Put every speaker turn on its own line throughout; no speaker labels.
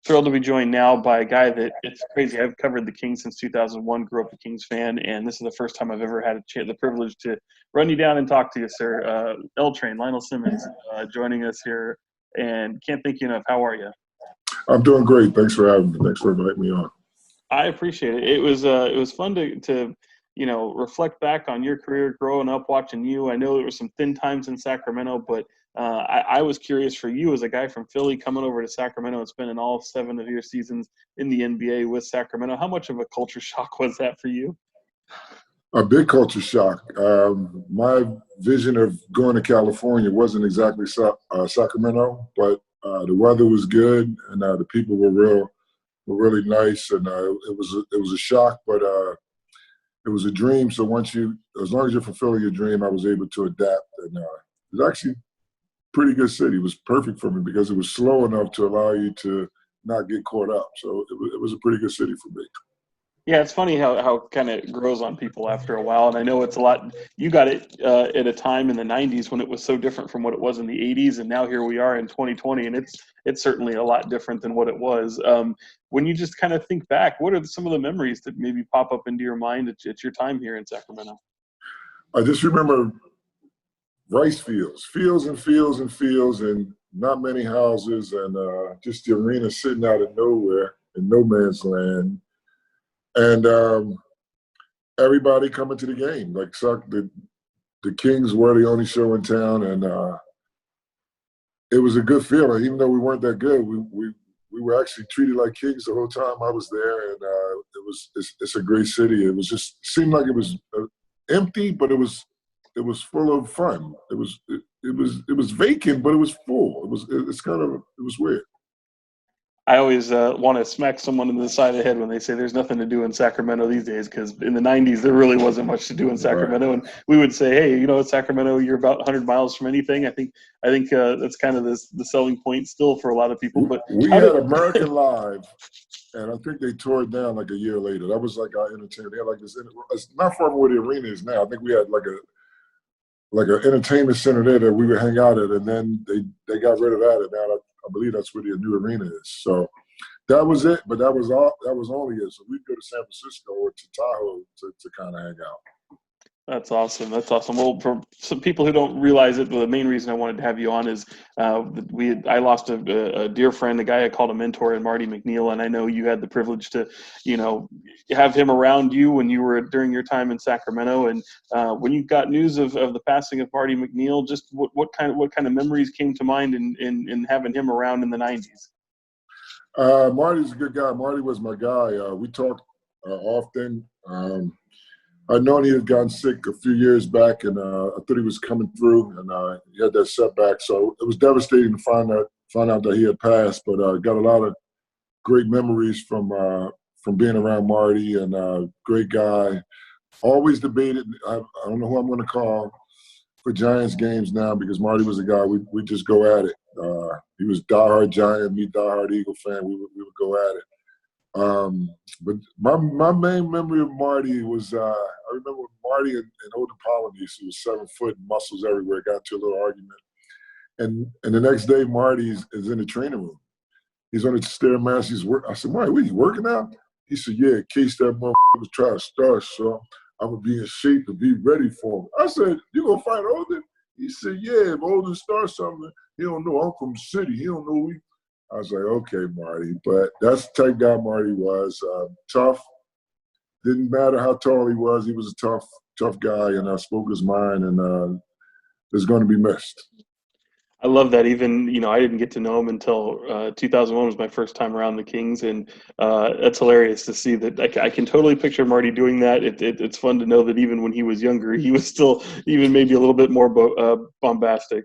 Thrilled to be joined now by a guy that it's crazy. I've covered the Kings since 2001, grew up a Kings fan, and this is the first time I've ever had the privilege to run you down and talk to you, sir. LTrain, Lionel Simmons, joining us here, and can't thank you enough. How are you?
I'm doing great. Thanks for having me. Thanks for inviting me on.
I appreciate it. It was fun to reflect back on your career growing up, watching you. I know there were some thin times in Sacramento, but I was curious for you as a guy from Philly coming over to Sacramento and spending all 7 of your seasons in the NBA with Sacramento. How much of a culture shock was that for you?
A big culture shock. My vision of going to California wasn't exactly Sacramento, but the weather was good and the people were really nice, and it was a shock, but it was a dream. So as long as you're fulfilling your dream, I was able to adapt, and it was actually a pretty good city. It was perfect for me because it was slow enough to allow you to not get caught up. So it was a pretty good city for me.
Yeah, it's funny how kind of grows on people after a while. And I know it's a lot. You got it at a time in the 90s when it was so different from what it was in the 80s. And now here we are in 2020, and it's certainly a lot different than what it was. When you just kind of think back, what are some of the memories that maybe pop up into your mind at your time here in Sacramento?
I just remember rice fields and fields and fields, and not many houses, and just the arena sitting out of nowhere in no man's land. And everybody coming to the game. Like the Kings were the only show in town, and it was a good feeling. Even though we weren't that good, we were actually treated like kings the whole time I was there, and it's a great city. It was just seemed like it was empty, but it was full of fun. It was vacant, but it was full. It was weird.
I always want to smack someone in the side of the head when they say there's nothing to do in Sacramento these days, because in the 90s, there really wasn't much to do in Sacramento. Right. And we would say, hey, at Sacramento, you're about 100 miles from anything. I think that's kind of the selling point still for a lot of people. But
we had American Live, and I think they tore it down like a year later. That was like our entertainment. They had like this, it's not far from where the arena is now. I think we had like an entertainment center there that we would hang out at, and then they got rid of that, and now I believe that's where the new arena is. So that was it, but that was only it. So we'd go to San Francisco or to Tahoe to kind of hang out.
That's awesome. That's awesome. Well, for some people who don't realize it, the main reason I wanted to have you on is I lost a dear friend, a guy I called a mentor, in Marty McNeal, and I know you had the privilege to, have him around you when you were during your time in Sacramento. And when you got news of the passing of Marty McNeal, just what kind of memories came to mind in having him around in the 90s?
Marty's a good guy. Marty was my guy. We talked often. I'd known he had gotten sick a few years back, and I thought he was coming through, and he had that setback. So it was devastating to find out that he had passed. But I got a lot of great memories from being around Marty, and great guy. Always debated. I don't know who I'm going to call for Giants games now, because Marty was a guy we just go at it. He was diehard Giant, me diehard Eagle fan. We would go at it. But my main memory of Marty was I remember Marty and Olden Polynice, who was 7 foot, muscles everywhere, got into a little argument. And the next day, Marty is in the training room. He's on the Stairmaster. He's working. I said, Marty, what, you working out? He said, yeah, in case that motherfucker was trying to start, so I'm going to be in shape to be ready for him. I said, you going to fight Olden? He said, yeah, if Olden starts something, he don't know. I'm from the city. He don't know we. I was like, okay, Marty. But that's the type guy Marty was. Tough. Didn't matter how tall he was a tough guy, and spoke his mind, and is going to be missed.
I love that. Even, I didn't get to know him until 2001 was my first time around the Kings, and it's hilarious to see that. I can totally picture Marty doing that. It's fun to know that even when he was younger, he was still even maybe a little bit more bombastic.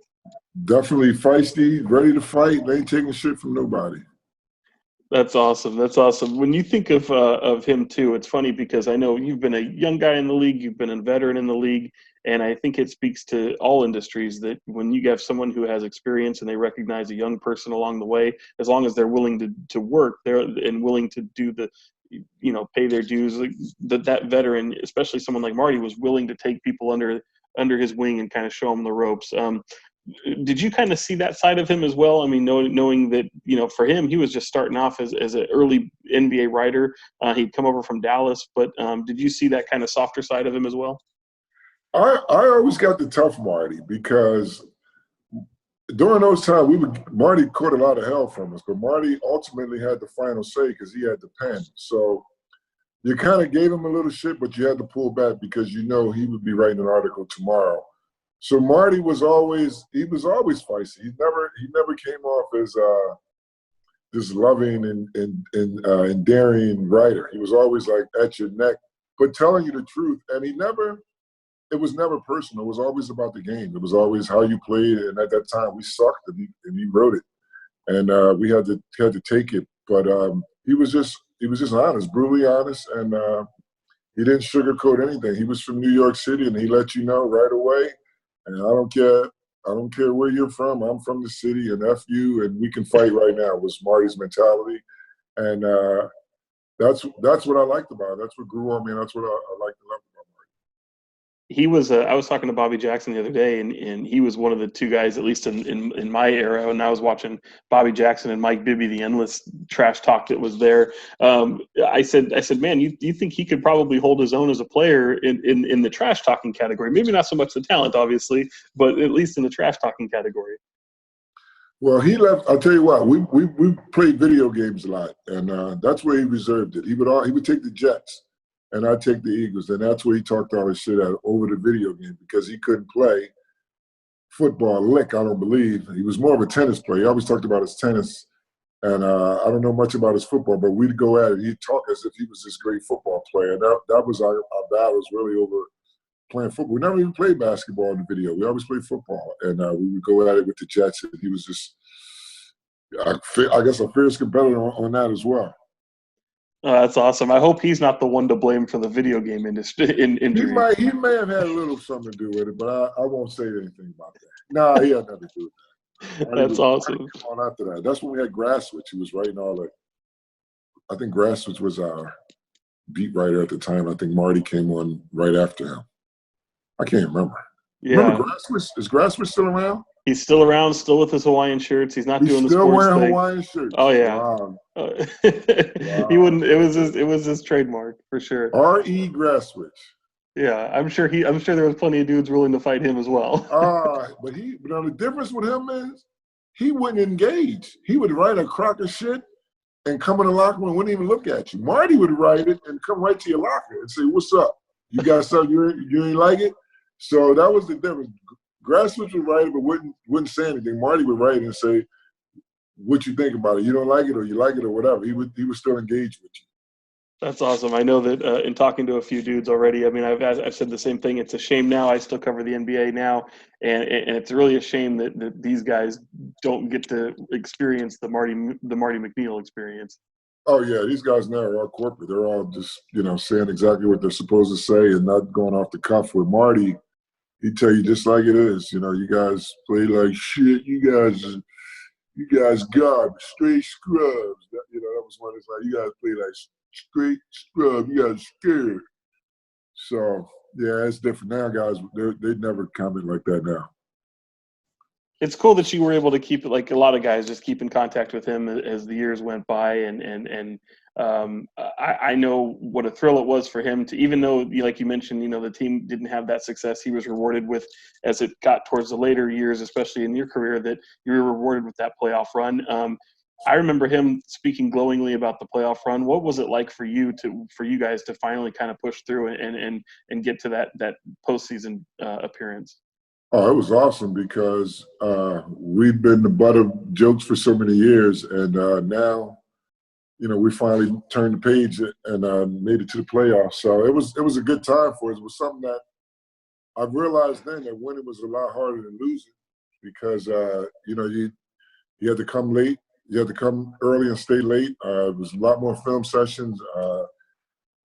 Definitely feisty, ready to fight. They ain't taking shit from nobody.
That's awesome. That's awesome. When you think of him too, it's funny because I know you've been a young guy in the league, you've been a veteran in the league, and I think it speaks to all industries that when you have someone who has experience and they recognize a young person along the way, as long as they're willing to work there and willing to do pay their dues, like that veteran, especially someone like Marty, was willing to take people under his wing and kind of show him the ropes. Did you kind of see that side of him as well? I mean, knowing that, for him, he was just starting off as an early NBA writer. He'd come over from Dallas, but did you see that kind of softer side of him as well?
I always got the tough Marty because during those times, Marty caught a lot of hell from us, but Marty ultimately had the final say because he had the pen. So you kind of gave him a little shit, but you had to pull back because he would be writing an article tomorrow. So Marty was always feisty. He never came off as this loving and endearing writer. He was always like at your neck, but telling you the truth. And it was never personal. It was always about the game. It was always how you played. And at that time, we sucked, and he wrote it, and we had to take it. But he was just honest, brutally honest, and he didn't sugarcoat anything. He was from New York City, and he let you know right away. And I don't care where you're from. I'm from the city, and F you, and we can fight right now. Was Marty's mentality, and that's what I liked about it. That's what grew on me, and that's what I liked to love about Marty.
He was. I was talking to Bobby Jackson the other day, and he was one of the two guys, at least in my era, when I was watching Bobby Jackson and Mike Bibby, the endless trash talk that was there. I said, man, you think he could probably hold his own as a player in the trash talking category? Maybe not so much the talent, obviously, but at least in the trash talking category.
Well, he left. I'll tell you what. We played video games a lot, and that's where he reserved it. He would take the Jets, and I'd take the Eagles, and that's where he talked all his shit out over the video game because he couldn't play football lick, I don't believe. He was more of a tennis player. He always talked about his tennis, and I don't know much about his football, but we'd go at it. He'd talk as if he was this great football player. And that was our battles really over playing football. We never even played basketball in the video. We always played football, and we would go at it with the Jets, and he was just, I guess, a fierce competitor on that as well.
That's awesome. I hope he's not the one to blame for the video game industry injury.
He may have had a little something to do with it, but I won't say anything about that. No, he had nothing to do with that.
That's awesome.
On after that. That's when we had Grasswitch. He was writing all that. I think Grasswitch was our beat writer at the time. I think Marty came on right after him. I can't remember.
Yeah.
Remember Grasswitch? Is Grasswitch still around?
He's still around, still with his Hawaiian shirts. He's not doing the sports
still wearing
thing.
Hawaiian shirts.
Oh yeah.
Wow.
Wow. He wouldn't. It was his trademark for sure.
R.E. Grasswitch.
Yeah, I'm sure there was plenty of dudes willing to fight him as well.
But the difference with him is he wouldn't engage. He would write a crock of shit and come in the locker room and wouldn't even look at you. Marty would write it and come right to your locker and say, "What's up? You got something you ain't like it?" So that was the difference. Grasswitch would write it but wouldn't say anything. Marty would write it and say, "What you think about it? You don't like it or you like it or whatever." He would still engage with you.
That's awesome. I know that in talking to a few dudes already, I mean, I've said the same thing. It's a shame now. I still cover the NBA now, and it's really a shame that these guys don't get to experience the Marty McNeal experience.
Oh yeah, these guys now are all corporate. They're all just saying exactly what they're supposed to say and not going off the cuff. With Marty, he'd tell you just like it is. You guys play like shit. You guys garbage, straight scrubs. That was one. It's like you guys play like straight scrub. You guys scared. So yeah, it's different now, guys. They'd never comment like that now.
It's cool that you were able to keep it, like a lot of guys, just keep in contact with him as the years went by, and I know what a thrill it was for him to, even though, like you mentioned, the team didn't have that success he was rewarded with as it got towards the later years, especially in your career, that you were rewarded with that playoff run. I remember him speaking glowingly about the playoff run. What was it like for you guys to finally kind of push through and get to that postseason appearance?
Oh, it was awesome because we'd been the butt of jokes for so many years, and now, we finally turned the page and made it to the playoffs. So it was a good time for us. It was something that I realized then that winning was a lot harder than losing because you had to come late, you had to come early and stay late. It was a lot more film sessions.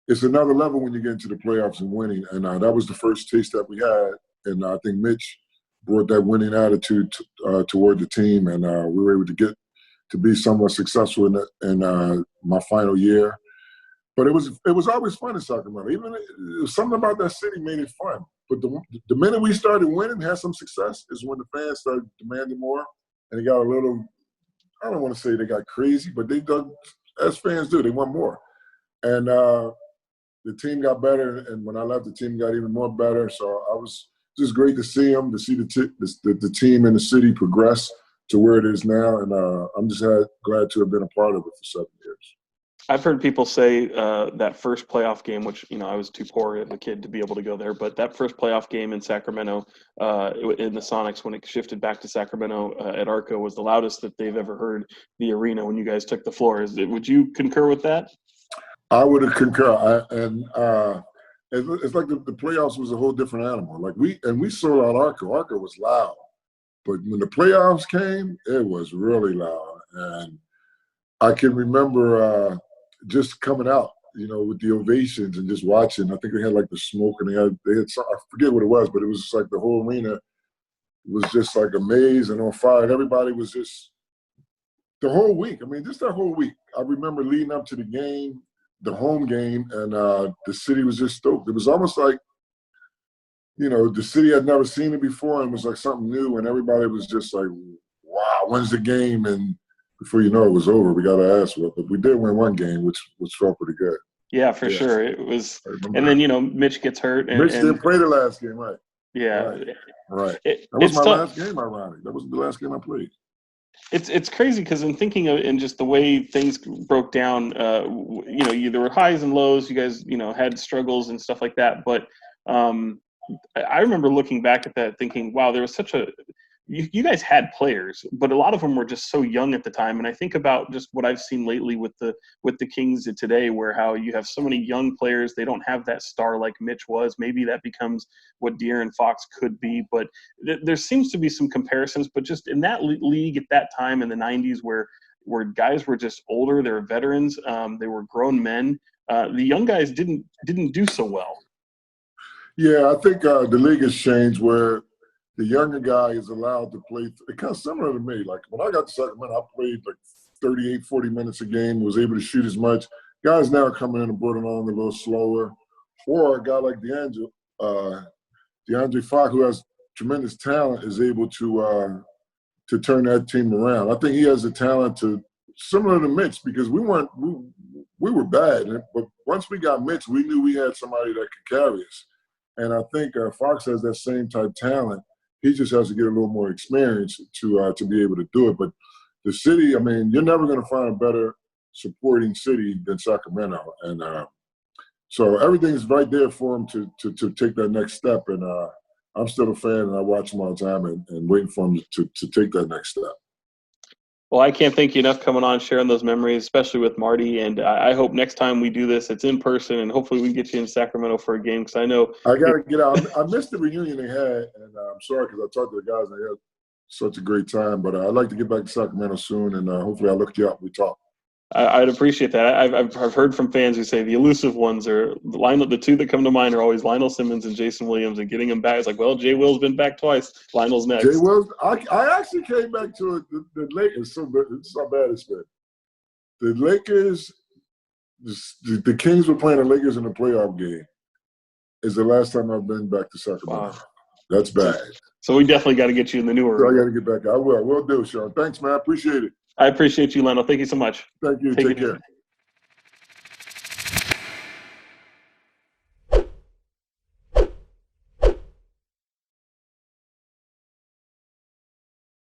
It's another level when you get into the playoffs and winning, and that was the first taste that we had. And I think Mitch brought that winning attitude toward the team, and we were able to get to be somewhat successful in my final year. But it was always fun in Sacramento. Even something about that city made it fun. But the minute we started winning, had some success, is when the fans started demanding more, and it got a little. I don't want to say they got crazy, but they done as fans do. They want more, and the team got better. And when I left, the team got even more better. So I was just great to see them, to see the team and the city progress to where it is now, and I'm just glad to have been a part of it for 7 years.
I've heard people say that first playoff game, which, I was too poor as a kid to be able to go there, but that first playoff game in Sacramento in the Sonics, when it shifted back to Sacramento at Arco, was the loudest that they've ever heard the arena when you guys took the floor. Would you concur with that?
I would concur. It's like the playoffs was a whole different animal. Like we saw out Arco. Arco was loud, but when the playoffs came, it was really loud. And I can remember just coming out, with the ovations and just watching. I think they had like the smoke, and they had some, I forget what it was, but it was just like the whole arena was just like amazed and on fire. And everybody was just the whole week. I mean, just that whole week. I remember leading up to the game, the home game, and the city was just stoked. It was almost like, the city had never seen it before, and it was like something new, and everybody was just like, wow, when's the game? And before you know it was over, we got our ass whipped. But we did win one game, which felt pretty good.
Yeah, for sure. It was. And then, Mitch gets hurt.
Mitch didn't play the last game, right?
Yeah.
Right. That was my last game, ironic. That was the last game I played.
It's crazy because in thinking of in just the way things broke down, there were highs and lows. You guys, had struggles and stuff like that. But I remember looking back at that thinking, wow, there was such a – you guys had players, but a lot of them were just so young at the time. And I think about just what I've seen lately with the Kings today, where how you have so many young players, they don't have that star like Mitch was. Maybe that becomes what De'Aaron Fox could be. But there seems to be some comparisons. But just in that league at that time in the 90s where guys were just older, they were veterans, they were grown men, the young guys didn't do so well.
Yeah, I think the league has changed where the younger guy is allowed to play. It's kind of similar to me. Like when I got to Sacramento, I played like 38, 40 minutes a game, was able to shoot as much. Guys now are coming in and putting on a little slower. Or a guy like DeAndre Fox, who has tremendous talent, is able to turn that team around. I think he has the talent to, similar to Mitch, because we were bad. But once we got Mitch, we knew we had somebody that could carry us. And I think Fox has that same type of talent. He just has to get a little more experience to be able to do it. But the city, I mean, you're never going to find a better supporting city than Sacramento. And so everything's right there for him to take that next step. And I'm still a fan, and I watch him all the time and waiting for him to take that next step.
Well, I can't thank you enough coming on, sharing those memories, especially with Marty. And I hope next time we do this, it's in person, and hopefully we can get you in Sacramento for a game, because I know –
I got to get out. I missed the reunion they had, and I'm sorry because I talked to the guys, and they had such a great time. But I'd like to get back to Sacramento soon, and hopefully I'll look you up. We talk.
I'd appreciate that. I've heard from fans who say the elusive ones are the two that come to mind are always Lionel Simmons and Jason Williams, and getting them back. It's like, well, Jay Will's been back twice. Lionel's next.
Jay Will's. I actually came back to the Lakers. It's so bad it's been. The Lakers, the Kings were playing the Lakers in a playoff game. Is the last time I've been back to Sacramento. Wow. That's bad.
So we definitely got to get you in the newer.
So I got to get back. I will. We'll do, Sean. Thanks, man. I appreciate it.
I appreciate you, Lionel. Thank you so much.
Thank you. Take care.